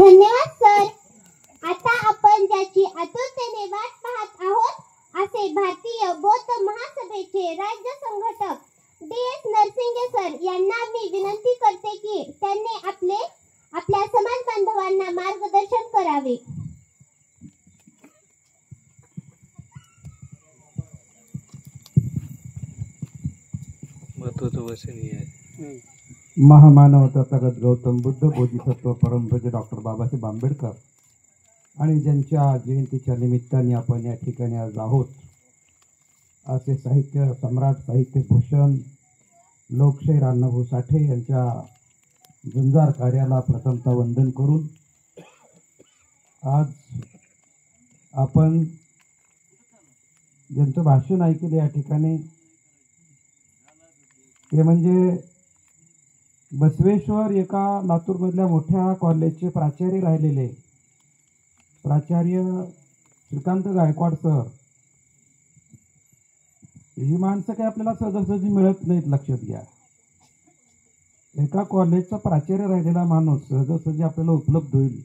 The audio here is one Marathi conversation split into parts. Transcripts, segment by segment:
धन्यवाद सर. आता आपण ज्याची आतुरतेने वाट पाहत आहोत असे भारतीय बौद्ध महासभेचे राज्य संघटक DS नरसिंगे सर यांना मी विनंती करते की त्यांनी आपल्या समाज बांधवांना मार्गदर्शन करावे. महामानव तथागत गौतम बुद्ध बोधिसत्व परमपूज्य डॉक्टर बाबासाहेब आंबेडकर आणि ज्यांच्या जयंतीच्या निमित्ताने आपण या ठिकाणी आज आहोत असे साहित्य सम्राट साहित्य भूषण लोकशाहीर अण्णाभाऊ साठे यांच्या झुंजार कार्याला प्रथमतः वंदन करून आज आपण ज्यांचं भाषण ऐकले या ठिकाणी ते म्हणजे बसवेश्वर एका लातूरमधल्या मोठ्या कॉलेजचे प्राचार्य राहिलेले प्राचार्य श्रीकांत गायकवाड सर. ही माणसं काही आपल्याला सहजासहजी मिळत नाहीत, लक्षात घ्या. एका कॉलेजचा प्राचार्य राहिलेला माणूस सहजासहजी आपल्याला उपलब्ध होईल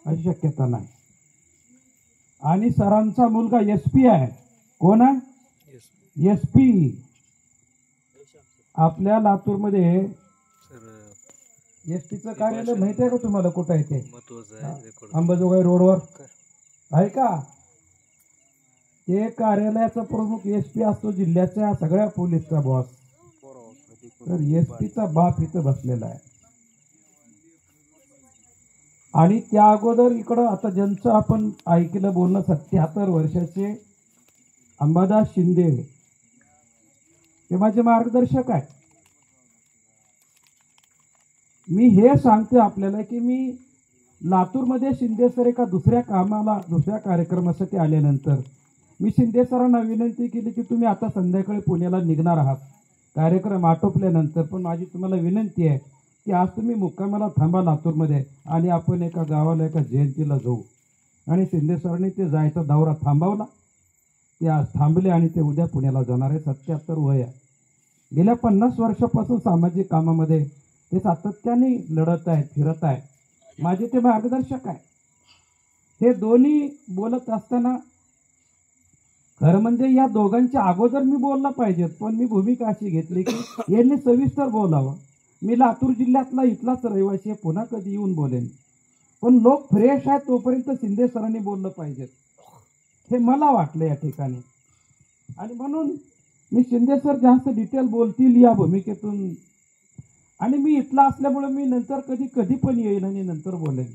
अशी शक्यता नाही. आणि सरांचा मुलगा SP आहे. कोण आहे? SP. आपल्या लातूरमध्ये SP चं कार्यालय माहिती आहे का तुम्हाला? कुठं आहे ते? अंबाजोगाई रोडवर आहे का? ते कार्यालयाचा प्रमुख SP असतो, जिल्ह्याच्या सगळ्या पोलीसचा बॉस. तर SP चा बाप इथं बसलेला आहे. आणि त्या अगोदर इकडं आता ज्यांचं आपण ऐकलं बोलणं 77 वर्षाचे अंबादास शिंदे ते माझे मार्गदर्शक आहेत. मी हे सांगतो आपल्याला की मी लातूरमध्ये शिंदे सर एका दुसऱ्या कामाला दुसऱ्या कार्यक्रमासाठी आल्यानंतर मी शिंदे सरांना विनंती केली की तुम्ही आता संध्याकाळी पुण्याला निघणार आहात कार्यक्रम आटोपल्यानंतर, पण माझी तुम्हाला विनंती आहे की आज तुम्ही मुक्कामाला थांबा लातूरमध्ये आणि आपण एका गावाला एका जयंतीला जाऊ. आणि शिंदे सरांनी ते जायचा दौरा थांबवला. ते आज थांबले आणि ते उद्या पुण्याला जाणार आहे. 77 वय आहे. गेल्या 50 वर्षापासून सामाजिक कामामध्ये ते सातत्याने लढत आहेत, फिरत आहेत. माझे ते मार्गदर्शक आहे. हे दोन्ही बोलत असताना खरं म्हणजे या दोघांच्या अगोदर मी बोलला पाहिजे, पण मी भूमिका अशी घेतली की यांनी सविस्तर बोलावं. मी लातूर जिल्ह्यातला इथलाच रहिवासी आहे, पुन्हा कधी येऊन बोलेन, पण लोक फ्रेश आहेत तोपर्यंत शिंदे सरांनी बोललं पाहिजे हे मला वाटलं या ठिकाणी. आणि म्हणून मी शिंदे सर जास्त डिटेल बोलतील या भूमिकेतून. आणि मी इथला असल्यामुळे मी नंतर कधी पण येईन आणि नंतर बोलेन.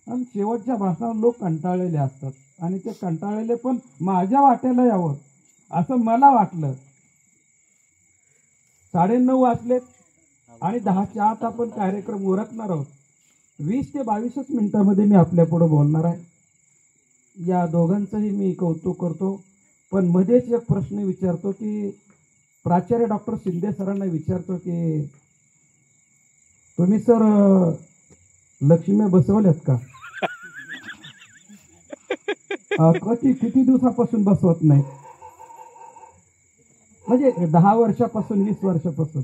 आणि शेवटच्या भाषणावर लोक कंटाळलेले असतात आणि ते कंटाळलेले पण माझ्या वाट्याला यावं असं मला वाटलं. 9:30 वाजलेत आणि 10च्या आत आपण कार्यक्रम उरकणार आहोत. 20 ते 22 मिनिटांमध्ये मी आपल्या पुढे बोलणार आहे. या दोघांचंही मी कौतुक करतो, पण मध्येच एक प्रश्न विचारतो की प्राचार्य डॉक्टर शिंदे सरांना विचारतो की तुम्ही सर लक्ष्मी बसवल्यात का? किती दिवसापासून बसवत नाही? म्हणजे 10 वर्षापासून 20 वर्षापासून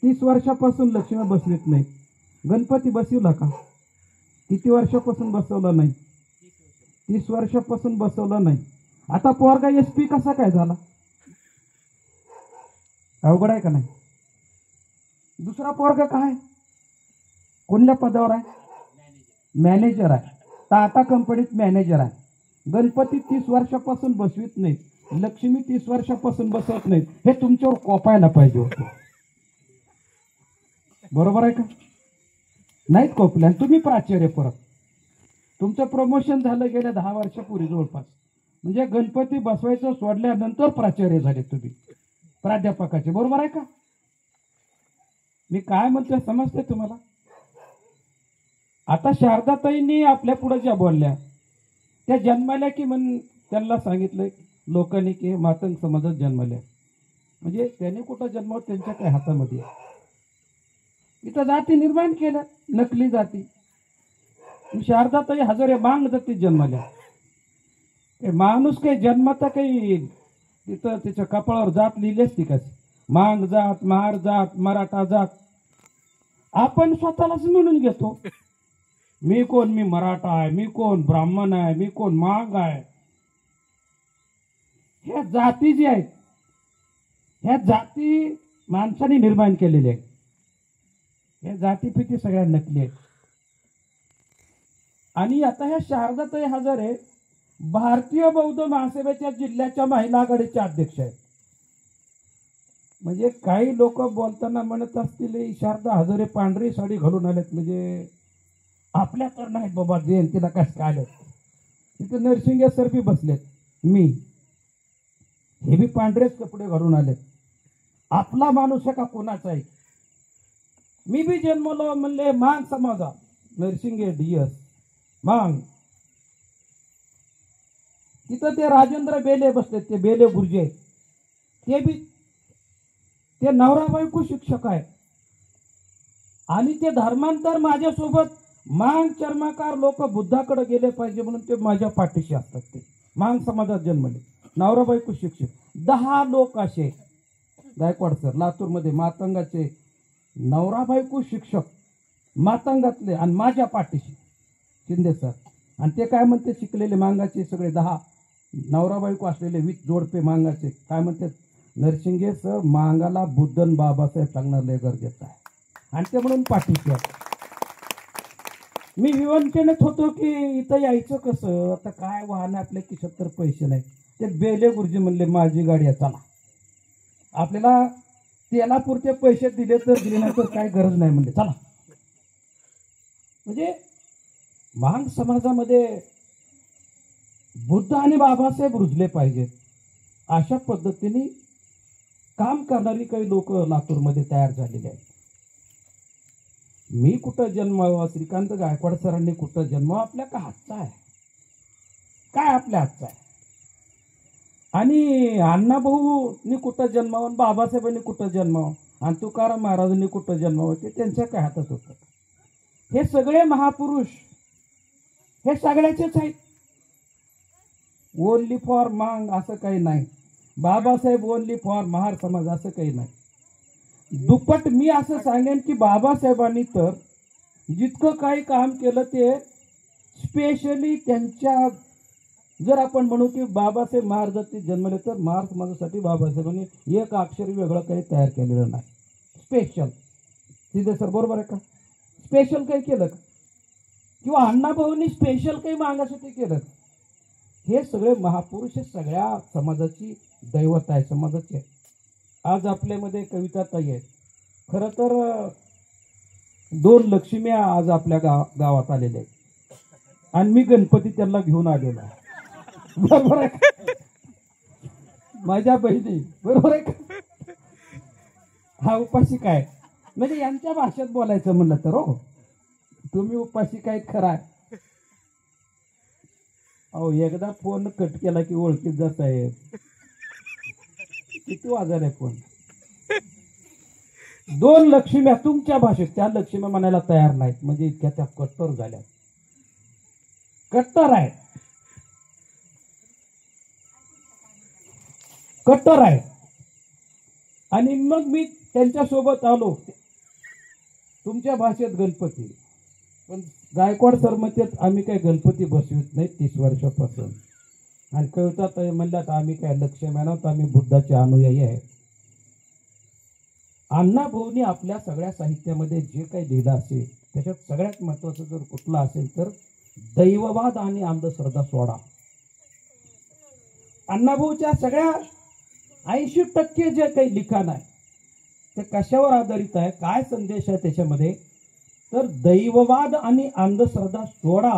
30 वर्षापासून लक्ष्मी बसवीत नाही. गणपती बसवला का? किती वर्षापासून बसवला नाही? 30 वर्षापासून बसवला नाही. आता पोरगा SP कसा काय झाला? अवघड आहे का नाही? दुसरा पोरगा काय? कोणत्या पदावर आहे? मॅनेजर आहे. टाटा कंपनीत मॅनेजर आहे. गणपती 30 वर्षापासून बसवीत नाहीत, लक्ष्मी 30 वर्षापासून बसवत नाहीत. हे तुमच्यावर कोपायला पाहिजे होतं. बरोबर आहे का? नाहीत कोपले. आणि तुम्ही प्राचार्य, परत तुमचं प्रमोशन झालं गेल्या 10 वर्षापूर्वी जवळपास. म्हणजे गणपती बसवायचं सोडल्यानंतर प्राचार्य झाले तुम्ही प्राध्यापकाचे. बरोबर आहे का? मी काय म्हणतोय समजते तुम्हाला? आता शारदाताईंनी आपल्या पुढे ज्या बोलल्या त्या जन्माल्या की त्यांना सांगितलं लोकांनी की मातंग समाजात जन्मल्या. म्हणजे त्याने कुठं जन्मावं त्यांच्या काही हातामध्ये. इथं जाती निर्माण केल्या, नकली जाती. शारदाताई हजारे मांग जाती जन्मल्या. माणूस काही जन्मता काही तिथं त्याच्या कपाळावर जात लिहिली असती का? मांग जात, महार जात, मराठा जात. आपण स्वतःलाच म्हणून घेतो. मी कोण, मी मराठा आहे, मी कोण ब्राह्मण आहे, मी कोण मांग आहे. ह्या जाती जी आहेत, ह्या जाती माणसाने निर्माण केलेल्या आहेत. ह्या जातीपिती सगळ्या नकली आहेत. आणि आता ह्या शारदाताई हजारे भारतीय बौद्ध महासभेच्या जिल्ह्याच्या महिला आघाडीच्या अध्यक्ष आहेत. म्हणजे काही लोक बोलताना म्हणत असतील शारदा हजारे पांढरी साडी घालून आलेत, म्हणजे आपल्या तर नाहीत बाबा, जयंतीला कसं काय आलेत. तिथे नरसिंगे सर बी बसलेत, मी हे बी पांढरेच कपडे घालून आलेत. आपला माणूस आहे का कोणाचा आहे. मी बी जन्मलो म्हणले मांग समाजा, नरसिंगे डीएस मांग. तिथं ते राजेंद्र बेले बसलेत, ते बेले गुरुजे, ते बी ते नवरा बायको शिक्षक आहे. आणि ते धर्मांतर माझ्यासोबत मांग चर्मकार लोक बुद्धाकडे गेले पाहिजे म्हणून ते माझ्या पाठीशी असतात. ते मांग समाजात जन्मले, नवरा बायको शिक्षक. 10 लोक असे गायकवाड सर लातूरमध्ये मातंगाचे नवरा बायको शिक्षक मातंगातले आणि माझ्या पाठीशी शिंदे सर. आणि ते काय म्हणते, शिकलेले मांगाचे सगळे 10 नवरा बायको असलेले 20 जोडपे मांगाचे काय म्हणतात, नरसिंगे सर मांगाला बुद्धन बाबासाहेब सांगणं लय गरजेचं आहे. आणि ते म्हणून पाठीशी आहे. मी विवंचनेत होतो की इथं यायचं कसं, आता काय वाहन आपल्या खिशात तर पैसे नाही. ते बेले गुरुजी म्हणले माझी गाडी आहे, चला आपल्याला त्याला पुरते पैसे दिले तर दिले, नाही तर काय गरज नाही म्हणले, चला. म्हणजे मांग समाजामध्ये बुद्ध आणि बाबासाहेब रुजले पाहिजेत अशा पद्धतीने काम करणारी काही लोक लातूरमध्ये तयार झालेले आहेत. मी कुठं जन्मावा, श्रीकांत गायकवाड सरांनी कुठं जन्मावा, आपल्या का हातचा आहे, काय आपल्या हातचा आहे. आणि अण्णाभाऊनी कुठं जन्मावं, बाबासाहेबांनी कुठं जन्मावं, आणि तुकाराम महाराजांनी कुठं जन्मावं, ते त्यांच्या काय हातात होतं. हे सगळे महापुरुष हे सगळ्याचेच आहेत. ओनली फॉर मांग असं काही नाही, बाबासाहेब ओनली फॉर महार समाज असं काही नाही. दुप्पट मी असं सांगेन की बाबासाहेबांनी तर जितकं काही काम केलं ते स्पेशली त्यांच्या, जर आपण म्हणू की बाबासाहेब महार जर ते जन्मले तर महार समाजासाठी बाबासाहेबांनी एक अक्षर वेगळं काही तयार केलेलं नाही. स्पेशल तिथे सर बरोबर आहे का, स्पेशल काही केलं का, किंवा अण्णाभाऊंनी स्पेशल काही मागासाठी केलं. हे सगळे महापुरुष सगळ्या समाजाची दैवत आहे, समाजाची. आज आपल्यामध्ये कविता ताई आहेत. खरं तर 2 लक्ष्म्या आज आपल्या गावात आलेल्या आहेत आणि मी गणपती त्यांना घेऊन आलेलो आहे. बरोबर आहे, माझ्या बहिणी, बरोबर आहे का. हा उपाशी काय, म्हणजे यांच्या भाषेत बोलायचं म्हणलं तर हो, तुम्ही उपाशी काय खरा आहे. अहो एकदा फोन कट केला की ओळखीत जात आहे. किती वाजले फोन. 2 लक्ष्म्या तुमच्या भाषेत, त्या लक्ष्म्या म्हणायला तयार नाहीत, म्हणजे इतक्या त्या कट्टर झाल्या, कट्टर आहे, कट्टर आहे. आणि मग मी त्यांच्यासोबत आलो, तुमच्या भाषेत गणपती, पण गायकवाड सर म्हणतात आम्ही काय गणपती बसवित नाही 30 वर्षापासून. आणि कविता ताई म्हणल्यात आम्ही काय लक्ष मानवत, आम्ही बुद्धाचे अनुयायी आहे. अण्णाभाऊंनी आपल्या सगळ्या साहित्यामध्ये जे काही लिहिलं असेल त्याच्यात सगळ्यात महत्वाचं जर कुठलं असेल तर दैववाद आणि अंधश्रद्धा सोडा. अण्णाभाऊच्या सगळ्या 80% जे काही लिखाण आहे ते कशावर आधारित आहे, काय संदेश आहे त्याच्यामध्ये, तर दैववाद आणि अंधश्रद्धा सोडा,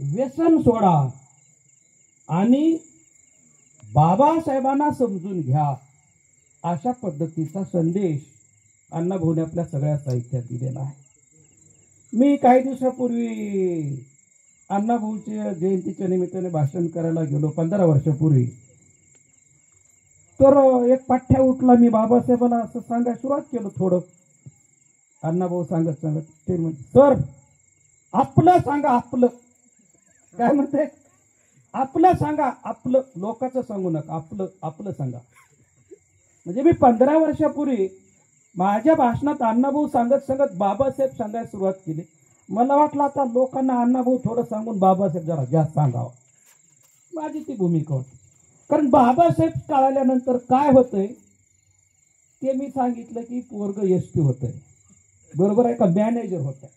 व्यसन सोडा आणि बाबासाहेबांना समजून घ्या, अशा पद्धतीचा संदेश अण्णाभाऊने आपल्या सगळ्या साहित्यात दिलेला आहे. मी काही दिवसापूर्वी अण्णाभाऊच्या जयंतीच्या निमित्ताने भाषण करायला गेलो 15 वर्षापूर्वी. तर एक पाठ्या उठला, मी बाबासाहेबांना असं सांगायला सुरुवात केलं थोडं. अण्णाभाऊ सांगत सांगत ते म्हणते, सर आपलं सांगा, आपलं काय म्हणते, आपलं सांगा, आपलं लोकांचं सांगू नका, आपलं आपलं सांगा. म्हणजे मी 15 वर्षापूर्वी माझ्या भाषणात अण्णाभाऊ सांगत सांगत बाबासाहेब सांगायला सुरुवात केली. मला वाटलं आता लोकांना अण्णाभाऊ थोडं सांगून बाबासाहेब जरा जास्त सांगावं. माझी ती भूमिका होती. कारण बाबासाहेब कळाल्यानंतर काय होतंय ते मी सांगितलं की पोरग एसटी होतंय, बरोबर आहे का, मॅनेजर होत आहे.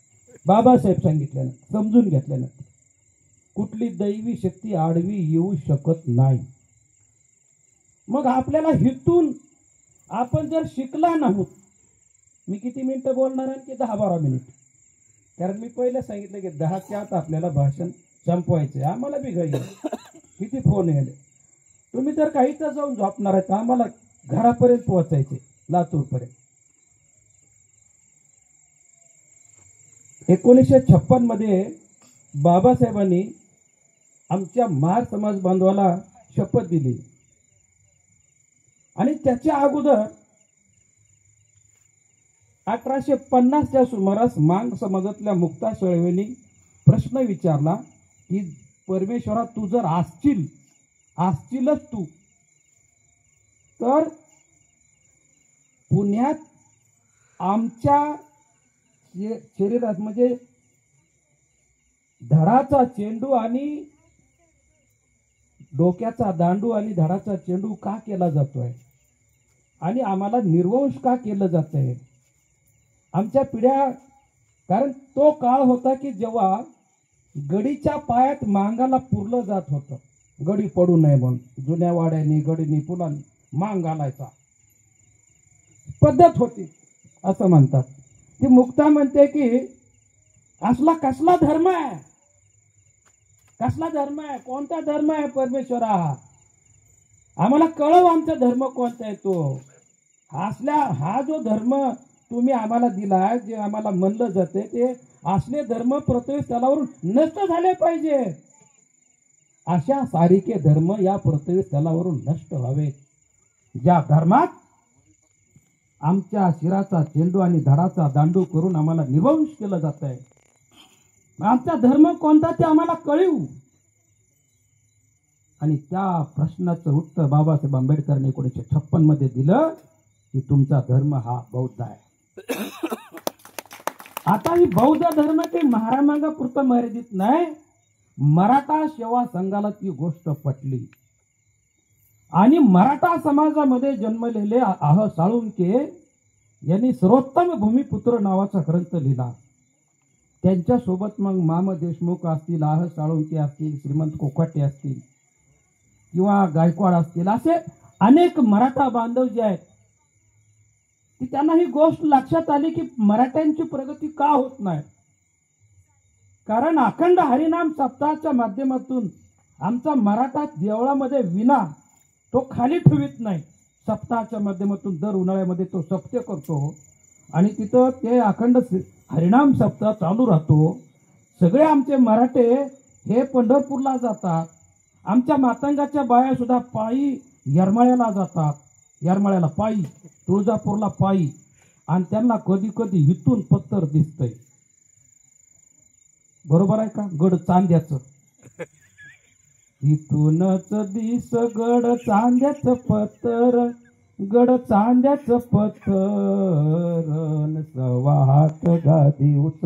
बाबासाहेब सांगितल्यानंतर समजून घेतल्यानंतर कुठली दैवी शक्ती आडवी येऊ शकत नाही. मग आपल्याला हितून आपण जर शिकला नाहोत, मी किती मिनिटं बोलणार आहे की 10-12 मिनिट, कारण मी पहिलं सांगितलं की 10च्या आत आपल्याला भाषण संपवायचंय. आम्हाला बी घरी किती फोन यायले, तुम्ही जर काही तर जाऊन झोपणार आहे तर आम्हाला घरापर्यंत पोहोचायचे, लातूरपर्यंत. 1956 मध्ये बाबासाहेबांनी आमच्या महार समाज बांधवाला शपथ दिली आणि त्याच्या अगोदर 1850च्या सुमारास मांग समाजातल्या मुक्ता शेळवेंनी प्रश्न विचारला की परमेश्वरा तू जर असशीलच तू तर पुण्यात आमच्या शरीरात म्हणजे धडाचा चेंडू आणि डोक्याचा दांडू आणि धडाचा चेंडू का केला जातोय आणि आम्हाला निर्वंश का केलं जात आहे. आमच्या पिढ्या, कारण तो काळ होता की जेव्हा गडीच्या पायात मांगाला पुरलं जात होतं, गडी पडू नये म्हणून जुन्या वाड्यानी गडीनी पुलांनी मांग घालायचा पद्धत होती असं म्हणतात. ती मुक्ता म्हणते की असला कसला धर्म आहे, कसला धर्म आहे, कोणता धर्म आहे परमेश्वरा, आम्हाला कळव आमचा धर्म कोणता आहे तो. हा जो धर्म तुम्ही आम्हाला दिला, जे आम्हाला म्हणलं जाते ते असले धर्म पृथ्वी स्थलावरून नष्ट झाले पाहिजे. अशा सारिके धर्म या पृथ्वी स्थलावरून नष्ट व्हावे, ज्या धर्मात आमच्या शिराचा चेंडू आणि धडाचा दांडू करून आम्हाला निर्वंश केलं जात आहे. आमचा धर्म कोणता ते आम्हाला कळू. आणि त्या प्रश्नाचं उत्तर बाबासाहेब आंबेडकरांनी 1956 मध्ये दिलं की तुमचा धर्म हा बौद्ध आहे. आता ही बौद्ध धर्म काही महारामांगापुरतं मर्यादित नाही. मराठा सेवा संघाला ती गोष्ट पटली आणि मराठा समाजामध्ये जन्मलेले आह साळुंके यांनी सर्वोत्तम भूमिपुत्र नावाचा ग्रंथ लिहिला. त्यांच्यासोबत मग माम देशमुख असतील, आह साळुंके असतील, श्रीमंत कोकाटे असतील किंवा गायकवाड असतील, असे अनेक मराठा बांधव जे आहेत की त्यांना ही गोष्ट लक्षात आली की मराठ्यांची प्रगती का होत नाही. कारण अखंड हरिनाम सप्ताहाच्या माध्यमातून आमचा मराठा देवळामध्ये विना तो खाली ठेवीत नाही. सप्ताहाच्या माध्यमातून दर उन्हाळ्यामध्ये तो सप्ते करतो आणि तिथं ते अखंड हरिनाम सप्ताह चालू राहतो. सगळे आमचे मराठे हे पंढरपूरला जातात. आमच्या मातंगाच्या बाया सुद्धा पायी येरमाळ्याला जातात, येरमाळ्याला पायी, तुळजापूरला पायी, आणि त्यांना कधी कधी इथून पत्तर दिसतंय, बरोबर आहे का, गड चांद्याचं, इथूनच दिस गड चांद्याचं पत्तर, गड चांद्याचं पत्तर, सव्वा हात गादी उच,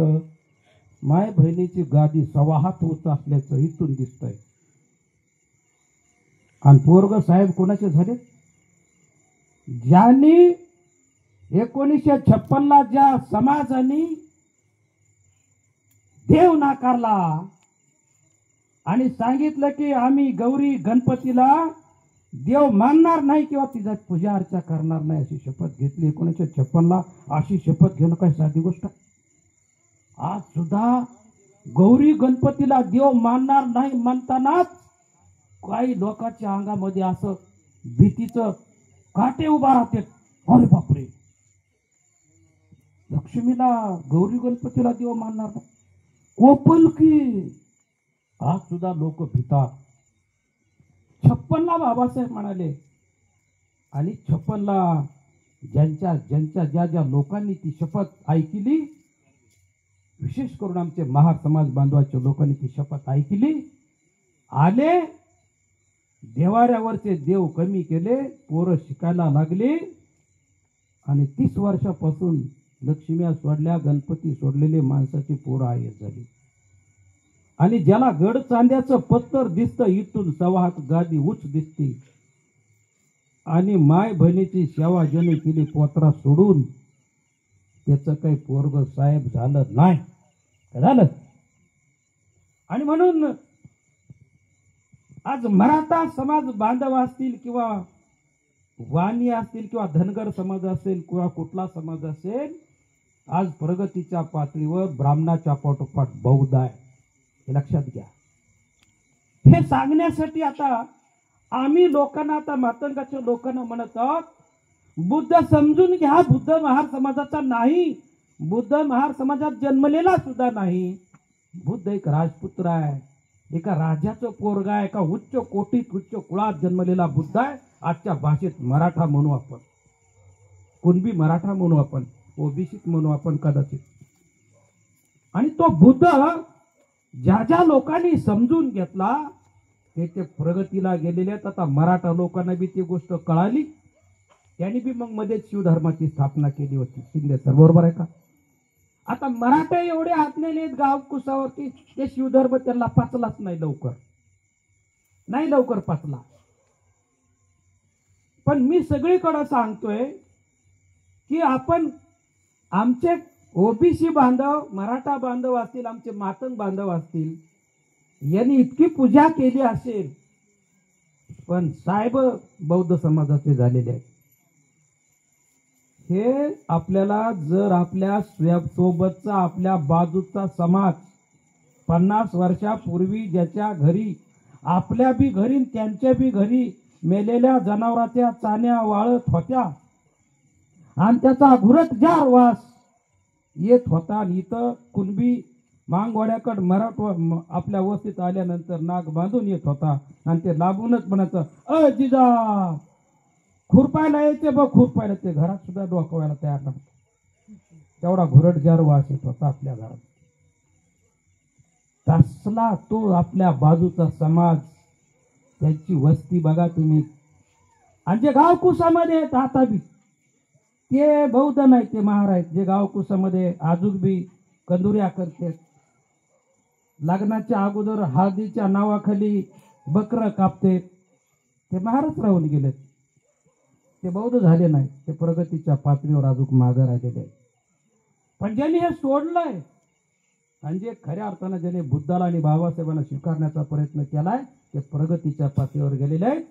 माय बहिणीची गादी सव्वा हात उच असल्याचं इथून दिसतंय. आणि पोरग साहेब कोणाचे झाले, ज्यांनी 1956 ज्या समाजाने देव नाकारला आणि सांगितलं की आम्ही गौरी गणपतीला देव मानणार नाही किंवा तिचा पूजा अर्चा करणार नाही अशी शपथ घेतली 1956. अशी शपथ घेणं काय साधी गोष्ट. आज सुद्धा गौरी गणपतीला देव मानणार नाही म्हणतानाच काही लोकांच्या अंगामध्ये असं भीतीचं काटे उभा राहते. अरे बापरे, लक्ष्मीला गौरी गणपतीला देव मानणार नाही, कोपल की. आज सुद्धा लोक भितात. 56 बाबासाहेब म्हणाले आणि 56 ज्या ज्या लोकांनी ती शपथ ऐकली, विशेष करून आमचे महार समाज बांधवाच्या लोकांनी ती शपथ ऐकली, आले, देवाऱ्यावरचे देव कमी केले, पोरं शिकायला लागले आणि 30 वर्षापासून लक्ष्म्या सोडल्या, गणपती सोडलेले माणसाची पोरं आहेत झाली. आणि ज्याला गड चांद्याचं पत्तर दिसतं इथून सवा हात गादी उच दिसते, आणि माय बहिणीची सेवा ज्याने केली पोत्रा सोडून, त्याचं काही पोरग साहेब झालं नाही. काय झालं? आणि म्हणून आज मराठा समाज बांधव असतील किंवा वाणी असतील किंवा धनगर समाज असेल किंवा कुठला समाज असेल, आज प्रगतीच्या पातळीवर ब्राह्मणाच्या पाठोपाठ बौद्ध आहे, हे लक्षात घ्या. हे सांगण्यासाठी आता आम्ही लोकांना, आता मातंगाच्या लोकांना म्हणत आहोत, बुद्ध समजून घ्या, बुद्ध महार समाजाचा नाही, बुद्ध महार समाजात जन्मलेला सुद्धा नाही. बुद्ध एक राजपुत्र आहे, एका राजाचं पोरगा आहे, एका उच्च कोटीत उच्च कुळात जन्मलेला बुद्ध आहे. आजच्या भाषेत मराठा म्हणू आपण, कुणबी मराठा म्हणू आपण, ओबीसीत म्हणू आपण कदाचित. आणि तो बुद्ध ज्या ज्या लोकांनी समजून घेतला ते प्रगतीला गेलेले आहेत. आता मराठा लोकांना बी ती गोष्ट कळाली, त्यांनी बी मग मध्ये शिवधर्माची स्थापना केली होती. शिंदे सर बरोबर आहे का? आता मराठा एवढे आज्ञेले आहेत गाव कुसावरती, ते शिवधर्म त्यांना पचलाच नाही, लवकर पचला. पण मी सगळीकडे सांगतोय की आपण आमचे ओबीसी बांधव, मराठा बांधव असतील, आमचे मातंग बांधव असतील, यांनी इतकी पूजा केली असेल, पण साहेब बौद्ध समाजाचे झालेले आहेत. हे आपल्याला जर आपल्या सोबतचा, आपल्या बाजूचा समाज 50 वर्षापूर्वी ज्याच्या घरी, आपल्या बी घरी त्यांच्या बी घरी मेलेल्या जनावराच्या चाण्या वाळत होत्या आणि त्याचा घुरटजार वास येत होता, आणि इथं कुणबी मांगवाड्याकडे मराठवा आपल्या वस्तीत आल्यानंतर नाक बांधून येत होता, आणि ते लांबूनच म्हणायचं, अ जिजा खुरपायला येते बघ, खुरपायला. ते घरात सुद्धा डोकवायला तयार नव्हतं, तेवढा घुरटजार वास येत होता आपल्या घरात. तसला तो आपल्या बाजूचा समाज, त्यांची वस्ती बघा तुम्ही. आणि जे गावकुसामध्ये आहेत आता बी, ते बौद्ध नाही, ते महार आहेत. जे गावकुसामध्ये अजून बी कंदुऱ्या करतात, लग्नाच्या अगोदर हळदीच्या नावाखाली बकरं कापते, ते महारच राहून गेलेत. ते बौद्ध झाले नाही, ते प्रगतीच्या पातळीवर अजून मागे राहिलेले आहेत. पण ज्यांनी हे सोडलंय आणि जे खऱ्या अर्थानं ज्याने बुद्धाला आणि बाबासाहेबांना स्वीकारण्याचा प्रयत्न केलाय, ते प्रगतीच्या पातळीवर गेलेले आहेत.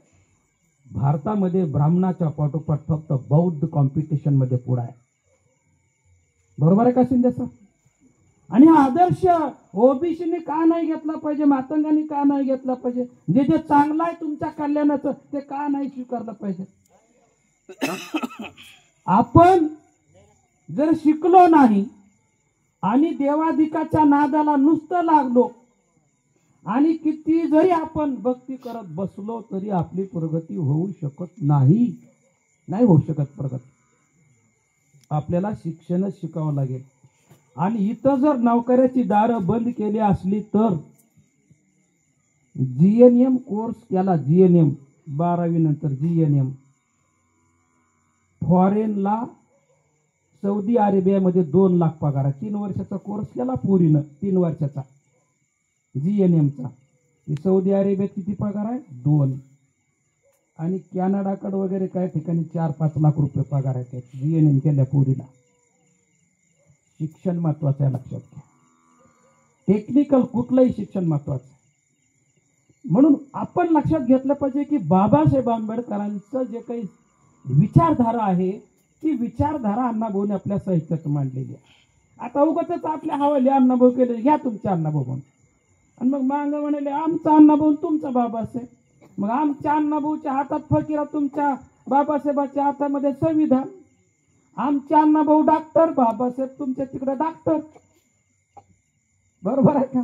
भारतामध्ये ब्राह्मणाच्या पाठोपाठ फक्त बौद्ध कॉम्पिटिशन मध्ये पुढे आहे. बरोबर आहे का शिंदे सर? आणि हा आदर्श ओबीसीने का नाही घेतला पाहिजे, मातंगांनी का नाही घेतला पाहिजे? जे जे चांगलं आहे तुमच्या कल्याणाचं, ते का नाही स्वीकारलं पाहिजे? आपण जर शिकलो नाही आणि देवाधिकाच्या नादाला नुसतं लागलो आणि किती जरी आपण भक्ती करत बसलो तरी आपली प्रगती होऊ शकत नाही. नाही होऊ शकत प्रगती. आपल्याला शिक्षणच शिकावं लागेल. आणि इथं जर नोकऱ्याची दारं बंद केली असली तर जीएनएम कोर्स केला, जीएनएम 12वी नंतर जीएनएम, फॉरेनला सौदी अरेबियामध्ये 2 लाख पगार आहे. 3 वर्षाचा कोर्स केला पोरीनं, 3 वर्षाचा जीएनएमचा. सौदी अरेबियात किती पगार आहे? 2. आणि कॅनडाकडे वगैरे काही ठिकाणी 4-5 लाख रुपये पगार आहे जीएनएम केल्या पोरीला. शिक्षण महत्वाचं आहे, लक्षात घ्या. टेक्निकल कुठलंही शिक्षण महत्वाचं आहे. म्हणून आपण लक्षात घेतलं पाहिजे की बाबासाहेब आंबेडकरांचं जे काही विचारधारा आहे, ती विचारधारा अण्णाभाऊने आपल्या साहित्यात मांडलेली आहे. आता उगाचच आपल्या हवाले अण्णाभाऊ केले, घ्या तुमच्या अण्णाभाऊ म्हणून, आणि मग मांग म्हणाले आमचा अण्णाभाऊ तुमचा बाबासाहेब. मग आमच्या अण्णाभाऊच्या हातात फकीरा, तुमच्या बाबासाहेबाच्या हातामध्ये संविधान. आमच्या अण्णाभाऊ डॉक्टर, बाबासाहेब तुमच्या तिकडे डॉक्टर. बरोबर आहे का?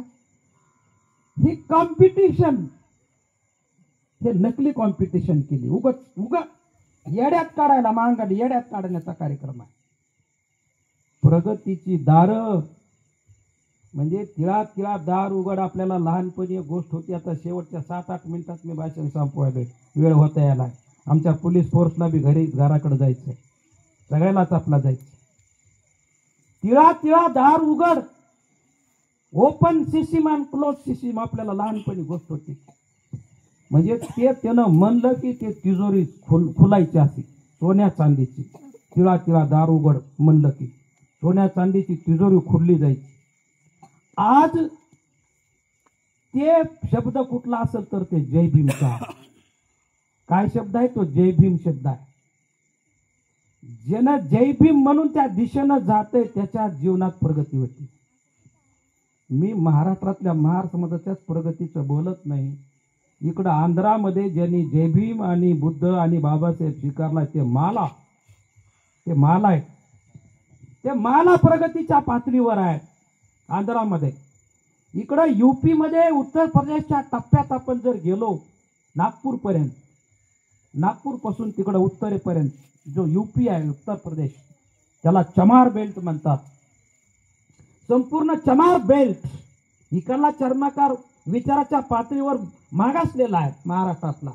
ही कॉम्पिटिशन, हे नकली कॉम्पिटिशन केली, उगा येड्यात काढायला, मांगाला येड्यात काढण्याचा कार्यक्रम आहे. प्रगतीची दारं म्हणजे तिळा दार उघड. आपल्याला लहानपणी एक गोष्ट होती, आता शेवटच्या 7-8 मिनिटात मी भाषण संपवायला वेळ होता याला. आमच्या पोलीस फोर्सला बी घराकडे जायचं, सगळ्यालाच आपला जायचं. तिळा तिळा दार उघड, ओपन सिस्टीम आणि क्लोज सिस्टीम आपल्याला लहानपणी गोष्ट होती. म्हणजे ते त्यानं म्हणलं की ते तिजोरी खुलायची असे सोन्या चांदीची. तिळा तिळा दार उघड म्हणलं की सोन्या चांदीची तिजोरी खुलली जायची. आज ते शब्द कुठला असेल तर ते जय भीमचा. काय शब्द आहे तो? जय भीम शब्द आहे. ज्यानं जय भीम म्हणून त्या दिशेनं जाते त्याच्या जीवनात प्रगती होती. मी महाराष्ट्रातल्या महार समाजाच्याच प्रगतीचं बोलत नाही. इकडं आंध्रामध्ये ज्यांनी जय भीम आणि बुद्ध आणि बाबासाहेब स्वीकारला ते माला आहे. ते माला प्रगतीच्या पातळीवर आहे आंध्रामध्ये. इकडं युपी मध्ये उत्तर प्रदेशच्या टप्प्यात आपण जर गेलो नागपूरपर्यंत, नागपूरपासून तिकडं उत्तरेपर्यंत जो युपी आहे उत्तर प्रदेश, त्याला चमार बेल्ट म्हणतात. संपूर्ण चमार बेल्ट इकडला चर्मकार विचाराच्या पातळीवर मागासलेला आहे महाराष्ट्रातला.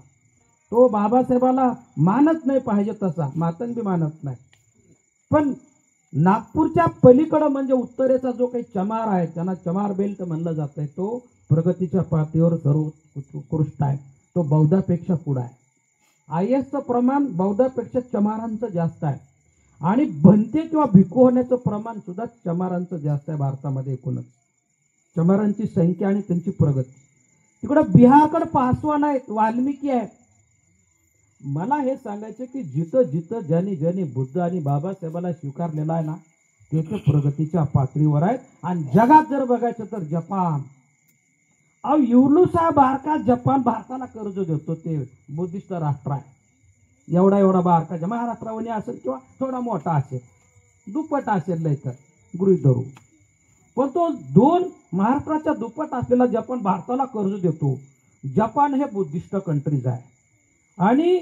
तो बाबासाहेबाला मानत नाही पाहिजे तसा, मातंग मानत नाही. पण नागपूरच्या पलीकडं म्हणजे उत्तरेचा जो काही चमार आहे त्यांना चमार बेल्ट म्हणलं जात आहे. तो प्रगतीच्या पातळीवर सर्व उत्कृष्ट आहे. तो बौद्धापेक्षा पुढे आहे. IASचं प्रमाण बौद्धापेक्षा चमारांचं जास्त आहे. आणि भंते किंवा भिक्खू होण्याचं प्रमाण सुद्धा चमारांचं जास्त आहे भारतामध्ये. एकूणच चमारांची संख्या आणि त्यांची प्रगती. तिकडं बिहारकडे पासवान आहेत, वाल्मिकी आहेत. मला हे सांगायचं की जिथं जिथं ज्यांनी बुद्ध आणि बाबासाहेबाला स्वीकारलेला आहे ना ते प्रगतीच्या पातळीवर आहेत. आणि जगात जर बघायचं तर जपान, युलुसा बारका जपान भारताला कर्ज देतो. ते बुद्धिस्ट राष्ट्र आहे. एवढा बारका महाराष्ट्रावणी असेल किंवा थोडा मोठा असेल, दुप्पट असेल नाही तर गृहीत धरू. पण तो 2 महाराष्ट्राच्या दुप्पट असलेला जपान भारताला कर्ज देतो. जपान हे बुद्धिस्ट कंट्रीज आहे. आणि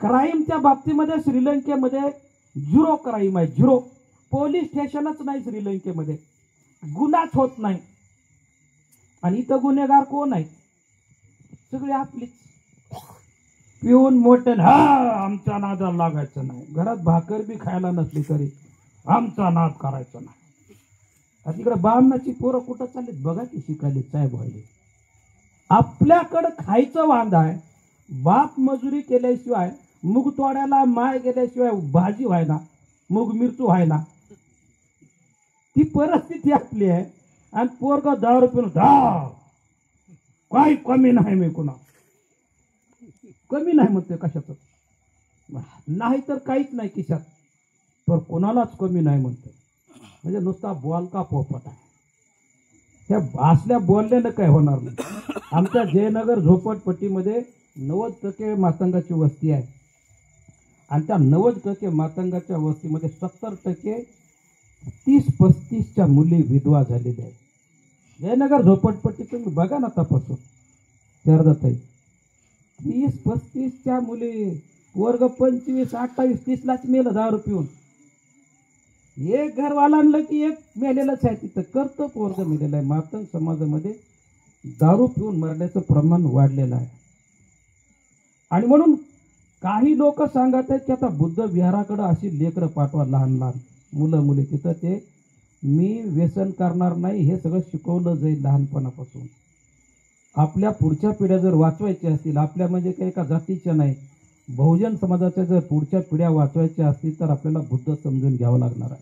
क्राईमच्या बाबतीमध्ये श्रीलंकेमध्ये 0 क्राईम आहे. 0 पोलीस स्टेशनच नाही श्रीलंकेमध्ये. गुन्हाच होत नाही. आणि इथं गुन्हेगार कोण आहे? सगळे आपलीच. पिऊन मोठे आमच्या नादाला लागायचं नाही. घरात भाकर बी खायला नसली तरी आमचा नाद करायचा नाही. आता तिकडे बामणाची पोरं कुठं चाललीत बघा की शिकायली साहेब व्हायले. आपल्याकडं खायचं वांदा आहे. बाप मजुरी केल्याशिवाय, मूग तोड्याला माय गेल्याशिवाय भाजी व्हायना, मूग मिरचू व्हायना. ती परिस्थिती आपली आहे. आणि पोरग 10 रुपये काही कमी नाही. मी कुणा कमी नाही म्हणते कशाच नाही तर काहीच नाही खिशात, पण कोणालाच कमी नाही म्हणते. म्हणजे नुसता बोलका पोपट आहे. त्या असल्या बोलल्यानं काय होणार नाही. आमच्या जयनगर झोपडपट्टीमध्ये 90% मातंगाची वस्ती आहे. आणि त्या 90% मातंगाच्या वस्तीमध्ये 70% 30-35च्या मुली विधवा झालेल्या आहेत. जयनगर झोपडपट्टी तुम्ही बघा ना तपासून शारदाताई. 30-35च्या मुली, वर्ग 25-28-30लाच मेलं दारू पिऊन. एक घरवाला आणलं की एक मेलेलंच आहे. तिथं करतं पोरग मेलेलं आहे. मातंग समाजामध्ये दारू पिऊन मरण्याचं प्रमाण वाढलेलं आहे. आणि म्हणून काही लोक सांगत आहेत की आता बुद्ध विहाराकडे अशी लेकरं पाठवा, लहान लहान मुलं मुली. तिथं ते मी व्यसन करणार नाही हे सगळं शिकवलं जाईल लहानपणापासून. आपल्या पुढच्या पिढ्या जर वाचवायच्या असतील, आपल्या म्हणजे काही एका जातीच्या नाही, बहुजन समाजाच्या जर पुढच्या पिढ्या वाचवायच्या असतील तर आपल्याला बुद्ध समजून घ्यावं लागणार आहे.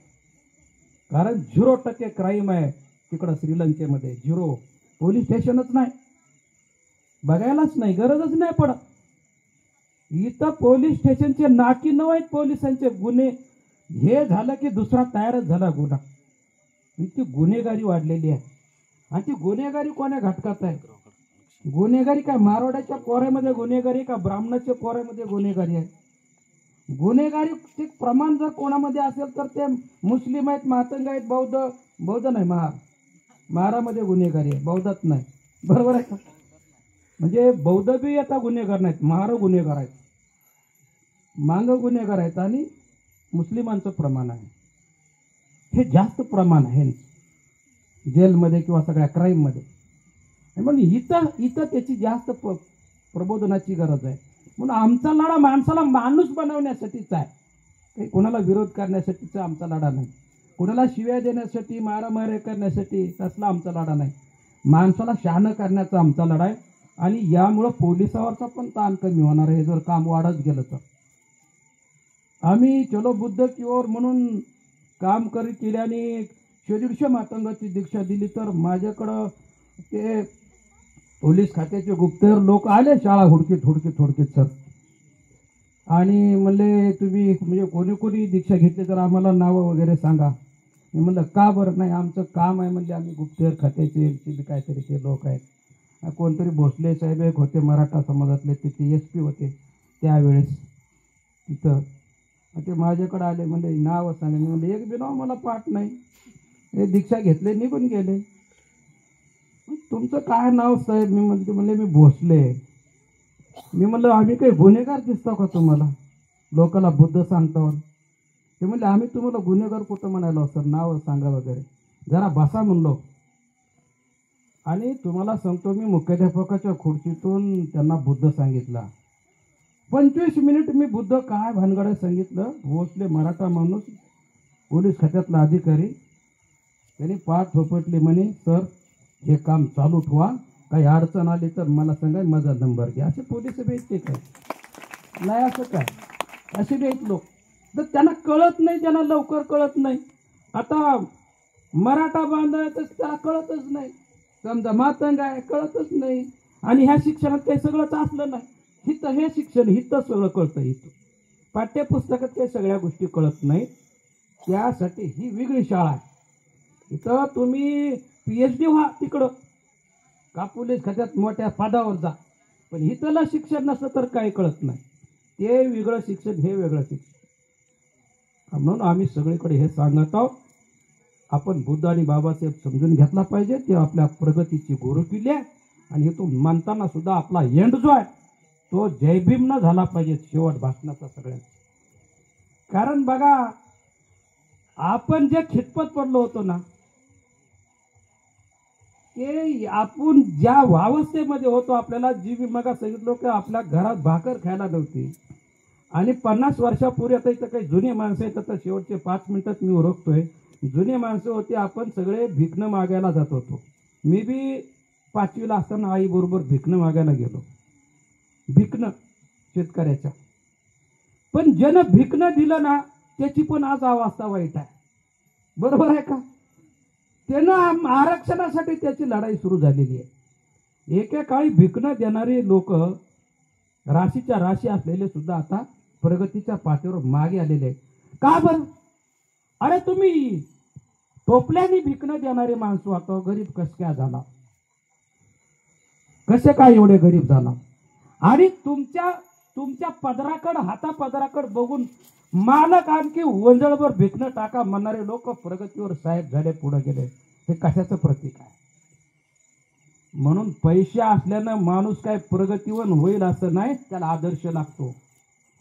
कारण 0% क्राईम आहे तिकडं श्रीलंकेमध्ये. 0 पोलीस स्टेशनच नाही, बघायलाच नाही, गरजच नाही पडत. इथं पोलीस स्टेशनचे नाकी न आहेत पोलिसांचे. गुन्हे हे झालं की दुसरा तयारच झाला गुन्हा. इतकी गुन्हेगारी वाढलेली आहे. आणि ती गुन्हेगारी कोण्या घटकात आहे? गुन्हेगारी काय मारवाड्याच्या कोऱ्यामध्ये गुन्हेगारी का ब्राह्मणाच्या कोऱ्यामध्ये गुन्हेगारी आहे? गुन्हेगारी प्रमाण जर कोणामध्ये असेल तर ते मुस्लिम आहेत, मातंग आहेत, बौद्ध नाही. महारामध्ये गुन्हेगारी आहे, बौद्धात नाही. बरोबर आहे का? म्हणजे बौद्ध बी आता गुन्हेगार नाहीत, महार गुन्हेगार आहेत, मांग गुन्हेगार आहेत. आणि मुस्लिमांचं प्रमाण आहे हे जास्त प्रमाण आहे जेलमध्ये किंवा सगळ्या क्राईममध्ये. म्हणून इथं त्याची जास्त प्रबोधनाची गरज आहे. म्हणून आमचा लढा माणसाला माणूस बनवण्यासाठीच आहे, काही कोणाला विरोध करण्यासाठीचा आमचा लढा नाही. कोणाला शिव्या देण्यासाठी मारामारी करण्यासाठी तसला आमचा लढा नाही. माणसाला शहाणं करण्याचा आमचा लढा आहे. आणि यामुळं पोलिसावरचा पण ताण कमी होणार आहे जर काम वाढत गेलं तर. आम्ही चलो बुद्ध की ओर म्हणून काम केल्याने 150 मातंगाची दीक्षा दिली तर माझ्याकडं ते पोलीस खात्याचे गुप्तहेर लोक आले शाळा हुडकीत सर. आणि म्हणले तुम्ही म्हणजे कोणी कोणी दीक्षा घेतली तर आम्हाला नावं वगैरे सांगा. मी म्हणलं का बरं नाही, आमचं काम आहे म्हणले, आम्ही गुप्तहेर खात्याचे काहीतरी ते लोक आहेत. कोणतरी भोसले साहेब एक होते मराठा समाजातले, ते SP होते त्यावेळेस तिथं. ते माझ्याकडे आले म्हणले नाव सांगा. मी म्हणले एक बी नाव मला पाठ नाही. हे दीक्षा घेतले निघून गेले. तुमचं काय नाव साहेब? मी म्हणले मी भोसले. मी म्हणलं आम्ही काही गुन्हेगार दिसतो का तुम्हाला लोकांना बुद्ध सांगतो? ते म्हणले आम्ही तुम्हाला गुन्हेगार कुठं म्हणायला सर, नाव सांगा वगैरे, जरा बसा म्हणलो. आणि तुम्हाला सांगतो मी मुख्याध्यापकाच्या खुर्चीतून त्यांना बुद्ध सांगितला. 25 मिनिट मी बुद्ध काय भानगडे सांगितलं. भोसले मराठा माणूस, पोलीस खात्यातला अधिकारी, त्यांनी पाठ थोपटली म्हणे सर हे काम चालू ठेवा, काही अडचण आली तर मला सांगा, माझा नंबर घ्या. असे पोलीस भेटते काय? नाही असं काय, असे भेट लोक. तर त्यांना कळत नाही, त्यांना लवकर कळत नाही. आता मराठा बांधायचं त्याला कळतच नाही, समजा मातंग आहे कळतच नाही. आणि ह्या शिक्षणात काही सगळंच असलं नाही. हिथं हे शिक्षण हिथं सगळं कळतं. इथं पाठ्यपुस्तकात काही सगळ्या गोष्टी कळत नाही. त्यासाठी ही वेगळी शाळा आहे. इथं तुम्ही PhD व्हा तिकडं का पोलीस खात्यात मोठ्या पदावर जा, पण इथलं शिक्षण नसलं तर काही कळत नाही. ते वेगळं शिक्षण, हे वेगळं शिक्षण. म्हणून आम्ही सगळीकडे हे सांगत आहोत, आपण बुद्ध आणि बाबासाहेब समजून घेतला पाहिजे. ते आपल्या प्रगतीची गुरुकिल्ली आहे. आणि इथून म्हणताना सुद्धा आपला एंड जो आहे तो जय भीम न झाला पाहिजे शेवट भाषणाचा सगळ्यात. कारण बघा आपण जे खितपत पडलो होतो ना, ते आपण ज्या अवस्थेमध्ये होतो, आपल्याला जी मी मग सांगितलं की आपल्या घरात भाकर खायला नव्हती. आणि 50 वर्षापूर्वी, आता इथं काही जुने माणसं आहेत, आता शेवटचे 5 मिनिटात मी ओळखतोय, जुने माणसं होते, आपण सगळे भिकणं मागायला जात होतो. मी बी 5वीला असताना आई बरोबर भिकणं मागायला गेलो. भिकणं शेतकऱ्याच्या. पण ज्यानं भिकणं दिलं ना त्याची पण आज अवस्था वाईट आहे. बरोबर आहे का? त्यानं आरक्षणासाठी त्याची लढाई सुरू झालेली आहे. एकेकाळी भिकणं देणारे लोक, राशीच्या राशी असलेले सुद्धा आता प्रगतीच्या पाठीवर मागे आलेले आहेत. का बरं? अरे तुम्ही टोपल्याने भिकणं देणारे माणसं आता गरीब कस काय झाला? कसे काय एवढे गरीब झाला? आणि तुमच्या पदराकड, हातापदराकड बघून मालक आणखी वंजळभर भिकणं टाका म्हणणारे लोक प्रगतीवर साहेब झाले, पुढे गेले. हे कशाचं प्रतीक आहे? म्हणून पैसे असल्यानं माणूस काय प्रगतीवर होईल असं नाही, त्याला आदर्श लागतो.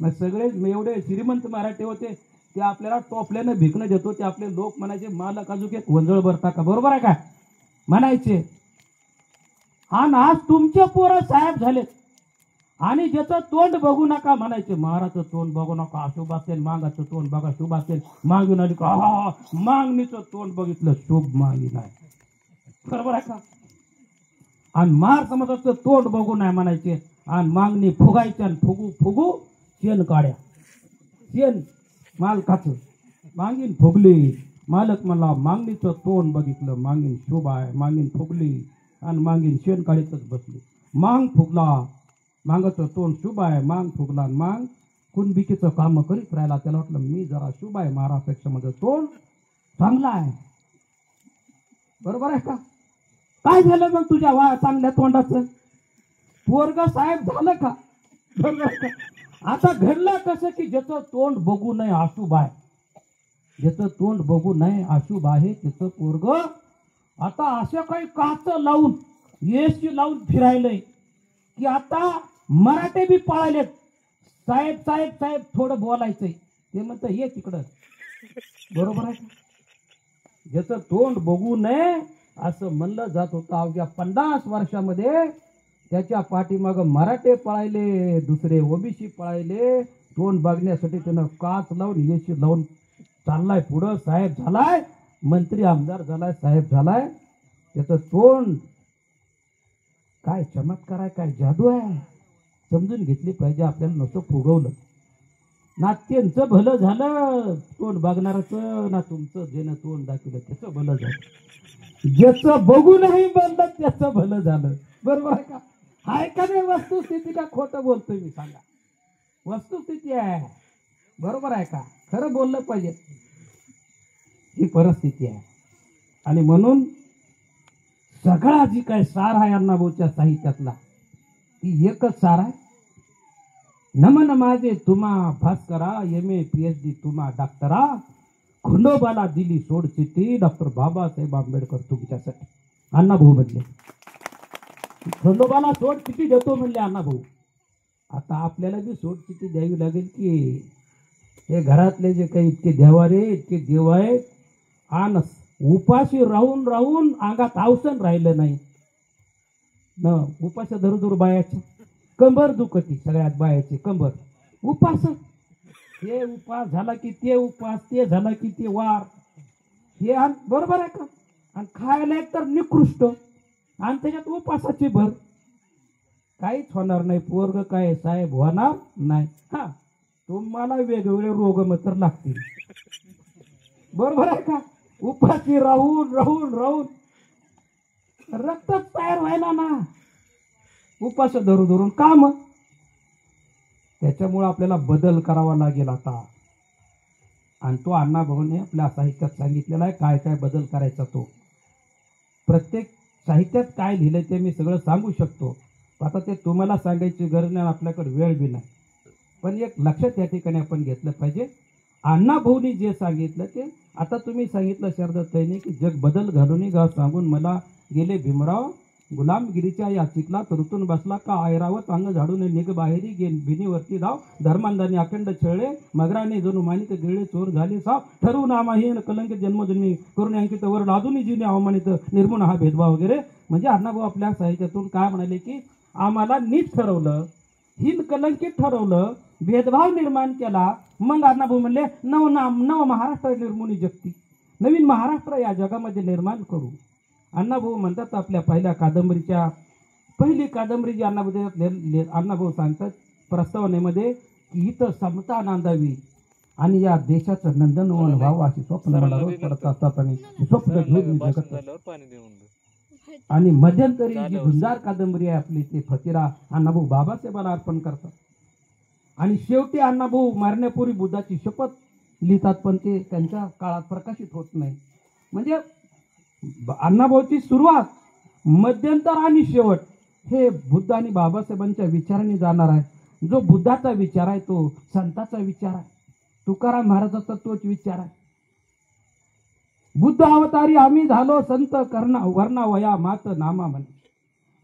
मग सगळे एवढे श्रीमंत मराठी होते, ते आपल्याला टोपल्यानं भिकणं देतो, ते आपले लोक म्हणायचे मालक अजून एक वंजळभर टाका. बरोबर आहे का? म्हणायचे. आणि आज तुमचे पोरं साहेब झालेत आणि ज्याचं तोंड बघू नका म्हणायचे. महाराजचं तोंड बघू नका अशुभ असेल, मागाचं तोंड बघा शुभ असेल. मागून आली का हा मागणीचं तोंड बघितलं शुभ मागी नाही. बरोबर आहे का? आणि महार समाजाचं तोंड बघू नाही म्हणायचे. आणि मागणी फुगायच्या, आणि फुगू फुगू शेण काढ्या. शेण मालकाचं मागीन फुगली. मालक म्हणला मागणीचं तोंड बघितलं, मागीन शुभ आहे, मागीन फुगली आणि मागीन शेण काढीतच बसली. मांग फुगला, मागाचं तोंड शुभ आहे, मांग फुगला. मांग कुणबिकीचं काम करीत राहिला. त्याला वाटलं मी जरा शुभ आहे, महारापेक्षा माझं तोंड चांगला आहे. बरोबर आहे का? काय झालं मग तुझ्या चांगल्या तोंडाचं? पोरग साहेब झालं का? बरोबर आहे का? आता घडलं कसं की ज्याचं तोंड बघू नये अशुभ आहे, ज्याचं तोंड बघू नये अशुभ आहे, त्याचं पोरग आता असं काही काच लावून एसी लावून फिरायलंय की आता मराठे बी पळालेत. साहेब साहेब साहेब थोडं बोलायचंय. ते म्हणतं ये तिकडं. बरोबर आहे? ज्याचं तोंड बघू नये असं म्हणलं जात होतं. अवघ्या 50 वर्षामध्ये त्याच्या पाठीमाग मराठे पळायले, दुसरे OBC पळायले. तोंड बघण्यासाठी त्यानं काच लावून एसी लावून चाललाय पुढं, साहेब झालाय, मंत्री आमदार झालाय, साहेब झालाय. त्याचं तोंड काय चमत्कार आहे, काय जादू आहे, समजून घेतली पाहिजे. आपल्याला नुसतं फुगवलं ना, त्यांचं भलं झालं तोंड बघणारचं ना, तुमचं जेनं तोंड दाखवलं त्याचं भलं झालं. ज्याचं बघूनही बनलं त्याचं भलं झालं. बरोबर आहे का? आहे का नाही वस्तुस्थिती, का खोटं बोलतोय मी? सांगा. वस्तुस्थिती आहे. बरोबर आहे का? खरं बोललं पाहिजे. ही परिस्थिती आहे. आणि म्हणून सगळा जी काय सार आहे अण्णाभाऊच्या साहित्यातला, ती एकच सार आहे. नमन माझे तुम्हा भास्करा, MA PhD तुम्हा डॉक्टरा, खंडोबाला दिली सोड चिठ्ठी, डॉक्टर बाबासाहेब आंबेडकर तुमच्यासाठी. अण्णाभाऊ म्हणले, खंडोबाला सोड चिठ्ठी देतो म्हणले अण्णाभाऊ. आता आपल्याला बी सोड चिठ्ठी द्यावी लागेल की हे घरातले जे काही इतके देवारे, इतके देव आहेत, आणि उपाशी राहून राहून अंगात अवसन राहिलं नाही न. उपास धरू बायाची कंबर दुखती, सगळ्यात बायाची कंबर. उपास, हे उपास झाला की ते उपास, ते झाला की ते वार, हे बरोबर आहे का? आणि खायला एक तर निकृष्ट, आणि त्याच्यात उपासाची भर. काहीच होणार नाही. पोरग काय साहेब होणार नाही. हा, तुम्हाला वेगवेगळे रोग मात्र लागतील. बरोबर आहे का? उपाशी राहून राहून राहून रक्तच तयार व्हायला ना, उपास धरून धरून. का मग? त्याच्यामुळे आपल्याला बदल करावा लागेल आता. आणि तो अण्णाभाऊने आपल्या साहित्यात सांगितलेला आहे काय काय बदल करायचा. तो प्रत्येक साहित्यात काय लिहिलंय ते मी सगळं सांगू शकतो. आता ते तुम्हाला सांगायची गरज नाही, आपल्याकडे वेळ बी नाही. पण एक लक्षात या ठिकाणी आपण घेतलं पाहिजे, अण्णाभाऊनी जे सांगितलं ते. आता तुम्ही सांगितलं शारदाताईंनी की जग बदल घालून गाव सांगून मला गेले भीमराव, गुलामगिरीच्या या चिखलात रुतून बसला का ऐरावत, अंग झाडून निघ बाहेरी गेन भिनीवरती धाव, धर्मांधाने अखंड छळले, मगराने जणू मानिक गिळले, चोर झाले साव, ठरवून आमाहीन कलंकित जन्मजन्मी करून अंकित वर लादून जीवने अवमानित, निर्मूळ हा भेदभाव वगैरे. म्हणजे अण्णाभाऊ आपल्या साहित्यातून काय म्हणाले की आम्हाला नीट ठरवलं, हिन कलंकित ठरवलं, भेदभाव निर्माण केला. मग अण्णाभाऊ म्हणले नव महाराष्ट्र निर्मूनी जगती, नवीन महाराष्ट्र या जगामध्ये निर्माण करू. अण्णाभाऊ म्हणतात आपल्या पहिल्या कादंबरीच्या, पहिली कादंबरी जी अण्णाभाऊ सांगतात प्रस्तावनेमध्ये की इथं समता नांदावी आणि या देशाचं नंदनवन व्हावं अशी स्वप्न मला रोज पडत असतात. आणि स्वप्न घेऊन मी जगत. आणि मध्यंतरी जी झुंजार कादंबरी आहे आपली, ते फकीरा अण्णाभाऊ बाबासाहेबाला अर्पण करतात. आणि शेवटी अण्णाभाऊ मारण्यापूर्वी बुद्धाची शपथ लिहितात, पण ते त्यांच्या काळात प्रकाशित होत नाही. म्हणजे अण्णाभाऊची सुरुवात, मध्यंतर आणि शेवट हे बुद्ध आणि बाबासाहेबांच्या विचारांनी जाणार आहे. जो बुद्धाचा विचार आहे तो संताचा विचार आहे, तुकाराम महाराजांचा तोच विचार आहे. बुद्ध अवतारी आम्ही झालो संत कर्णा वर्णा वया मात नामा म्हणे.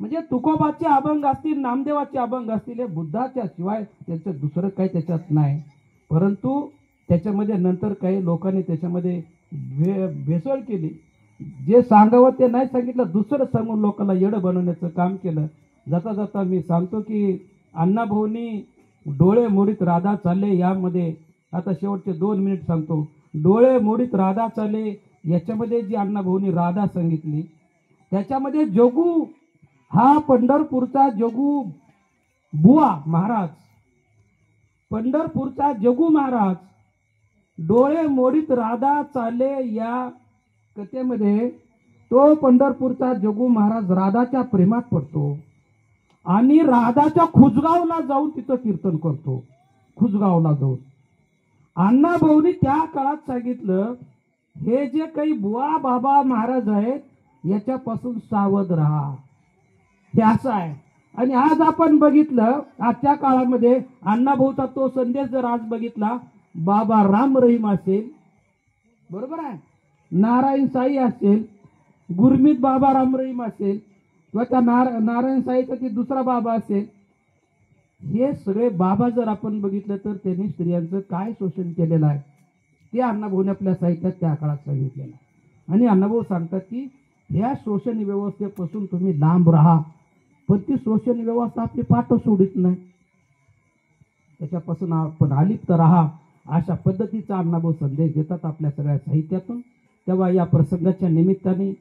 म्हणजे तुकोबाचे अभंग असतील, नामदेवाचे अभंग असतील, हे बुद्धाच्या शिवाय त्याचं दुसरं काही त्याच्यात नाही. परंतु त्याच्यामध्ये नंतर काही लोकांनी त्याच्यामध्ये भेसळ केली. जे सांगावं ते नाही सांगितलं, दुसरं सांगून लोकांना येडं बनवण्याचं काम केलं. जाता जाता मी सांगतो की अण्णाभाऊनी डोळे मोडीत राधा चालले यामध्ये, आता शेवटचे 2 मिनिट सांगतो. डोळे मोडीत राधा चालले याच्यामध्ये जी अण्णाभाऊनी राधा सांगितली, त्याच्यामध्ये जोगू हा पंढरपूरचा जोगू बुवा महाराज, पंढरपूरचा जोगू महाराज डोळे मोडीत राधा चाले या कथेमध्ये तो पंढरपूरचा जोगू महाराज राधाच्या प्रेमात पडतो आणि राधाच्या खुजगावला जाऊन तिथं कीर्तन करतो. खुजगावला जाऊन अण्णाभाऊनी त्या काळात सांगितलं, हे जे काही बुवा बाबा महाराज आहेत याच्यापासून सावध राहा. हे असं आहे. आणि आज आपण बघितलं, आजच्या काळामध्ये अण्णाभाऊचा तो संदेश जर आज बघितला, बाबा राम रहीम असेल, बरोबर आहे, नारायण साई असेल, गुरमीत बाबा राम रहीम असेल, किंवा त्या नारायण साईचा ती दुसरा बाबा असेल, हे सगळे बाबा जर आपण बघितलं तर त्यांनी स्त्रियांचं काय शोषण केलेलं आहे ते अण्णाभाऊने आपल्या साहित्यात त्या काळात सांगितलेलं आहे. आणि अण्णाभाऊ सांगतात की ह्या शोषण व्यवस्थेपासून तुम्ही लांब राहा, पण ती शोषण व्यवस्था आपली पाठ सोडित नाही, त्याच्यापासून आपण अलिप्त राहा. अशा पद्धतीचा अण्णाभाऊ संदेश देतात आपल्या सगळ्या साहित्यातून. तेव्हा या प्रसंगाच्या निमित्ताने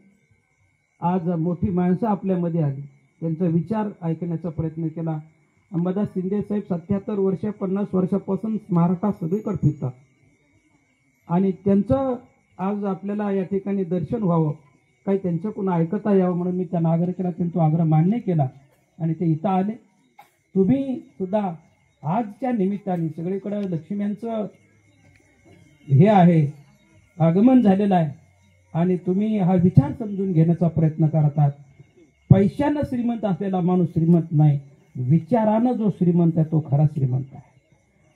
आज मोठी माणसं आपल्यामध्ये आली, त्यांचा विचार ऐकण्याचा प्रयत्न केला. अंबादास शिंदे साहेब 77 वर्ष 50 वर्षापासून महाराष्ट्रात सगळीकडे फिरतात आणि त्यांचं आज आपल्याला या ठिकाणी दर्शन व्हावं, काही त्यांच्याकडून ऐकता यावं म्हणून मी त्यांना आग्रह केला, त्यांचा आग्रह मान्य केला आणि ते इथं आले. तुम्ही सुद्धा आजच्या निमित्ताने सगळीकडे लक्ष्म्यांचं हे आहे, आगमन झालेलं आहे आणि तुम्ही हा विचार समजून घेण्याचा प्रयत्न करत आहात. पैशानं श्रीमंत असलेला माणूस श्रीमंत नाही, विचारानं जो श्रीमंत आहे तो खरा श्रीमंत आहे.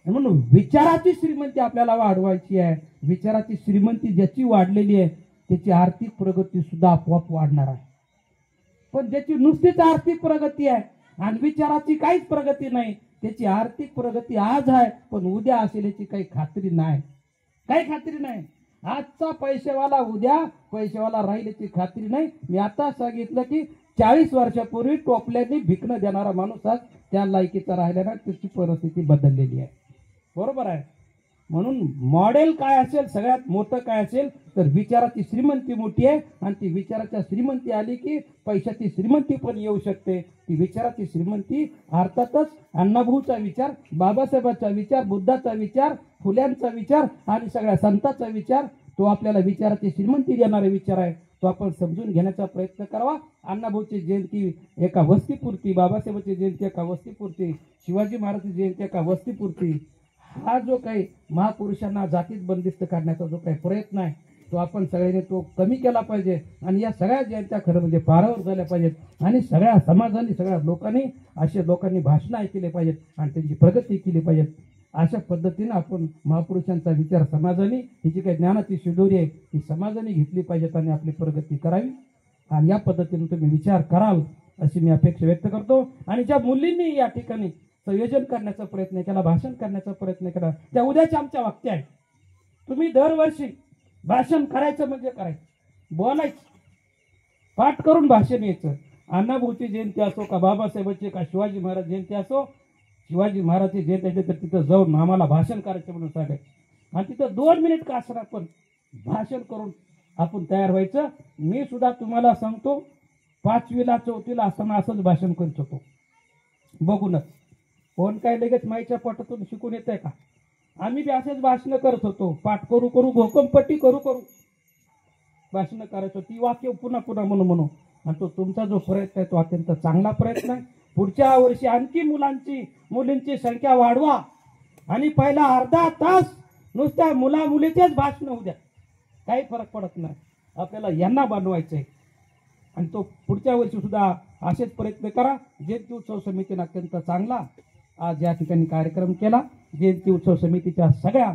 म्हणून विचाराची श्रीमंती आपल्याला वाढवायची आहे. विचाराची श्रीमंती ज्याची वाढलेली आहे त्याची आर्थिक प्रगती सुद्धा आपोआप वाढणार आहे. पण ज्याची नुसतीच आर्थिक प्रगती आहे आणि विचाराची काहीच प्रगती नाही, त्याची आर्थिक प्रगती आज आहे पण उद्या असेल याची काही खात्री नाही, काही खात्री नाही. आजचा पैसेवाला उद्या पैसेवाला राहील याची खात्री नाही. मी आता सांगितलं की 40 वर्षापूर्वी टोपल्याने भिकणं देणारा माणूस आज त्या लायकीचा राहिला ना, त्याची परिस्थिती बदललेली आहे. बरोबर आहे. म्हणून मॉडेल काय असेल, सगळ्यात मोठं काय असेल तर विचाराची श्रीमंती मोठी आहे आणि ती विचाराच्या श्रीमंती आली की पैशाची श्रीमंती पण येऊ शकते. ती विचाराची श्रीमंती अर्थातच अण्णाभाऊचा विचार, बाबासाहेबांचा विचार, बुद्धाचा विचार, फुल्यांचा विचार आणि सगळ्या संतांचा विचार, तो आपल्याला विचाराची श्रीमंती देणारा विचार आहे. तो आपण समजून घेण्याचा प्रयत्न करावा. अण्णाभाऊची जयंती एका वस्तीपुरती, बाबासाहेबांची जयंती एका वस्तीपुरती, शिवाजी महाराजांची जयंती एका वस्तीपुरती, हा जो काही महापुरुषांना जातीत बंदिस्त करण्याचा जो काही प्रयत्न आहे तो आपण सगळ्यांनी तो कमी केला पाहिजे आणि या सगळ्या जयंत्या खरं म्हणजे पारावर झाल्या पाहिजेत आणि सगळ्या समाजाने, सगळ्या लोकांनी, अशा लोकांनी भाषणं ऐकले पाहिजेत आणि त्यांची प्रगती केली पाहिजे. अशा पद्धतीनं आपण महापुरुषांचा विचार समाजाने, ही जी काही ज्ञानाची शिदोरी आहे ती समाजाने घेतली पाहिजेत आणि आपली प्रगती करावी आणि या पद्धतीने तुम्ही विचार कराल अशी मी अपेक्षा व्यक्त करतो. आणि ज्या मुलींनी या ठिकाणी संयोजन करण्याचा प्रयत्न केला, भाषण करण्याचा प्रयत्न केला, त्या उद्याच्या आमच्या वाक्य आहेत. तुम्ही दरवर्षी भाषण करायचं म्हणजे करायचं, बोलायचं, पाठ करून भाषण यायचं. अण्णाभाऊची जयंती असो का बाबासाहेबांची का शिवाजी महाराज जयंती असो, शिवाजी महाराजची जयंती आहे तर तिथं जाऊन आम्हाला भाषण करायचं म्हणून सांगायचं आणि तिथं 2 मिनिट का असणार पण भाषण करून आपण तयार व्हायचं. मी सुद्धा तुम्हाला सांगतो 5वीला 4थीला असताना असंच भाषण करत होतो. बघूनच कोण काय लगेच माईच्या पोटातून शिकून येत आहे का? आम्ही बी असेच भाषणं करत होतो, पाठ करू करू, घोकमपट्टी करू करू भाषणं करायचो, ती वाक्य पुन्हा पुन्हा म्हणून आणि तो तुमचा जो प्रयत्न आहे तो अत्यंत चांगला प्रयत्न आहे. पुढच्या वर्षी आणखी मुलींची संख्या वाढवा आणि पहिला अर्धा तास नुसत्या मुला मुलीचेच भाषण होऊ द्या, काही फरक पडत नाही. आपल्याला यांना बनवायचं आहे आणि तो पुढच्या वर्षी सुद्धा असेच प्रयत्न करा. जयंती उत्सव समितीने अत्यंत चांगला आज या ठिकाणी कार्यक्रम केला. जयंती उत्सव समितीच्या सगळ्या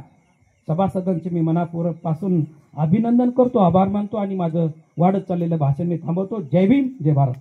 सभासदांचे मी मनापूर्वक पासून अभिनंदन करतो, आभार मानतो आणि माझं वाढत चाललेलं भाषण मी थांबवतो. जय भीम, जय भारत.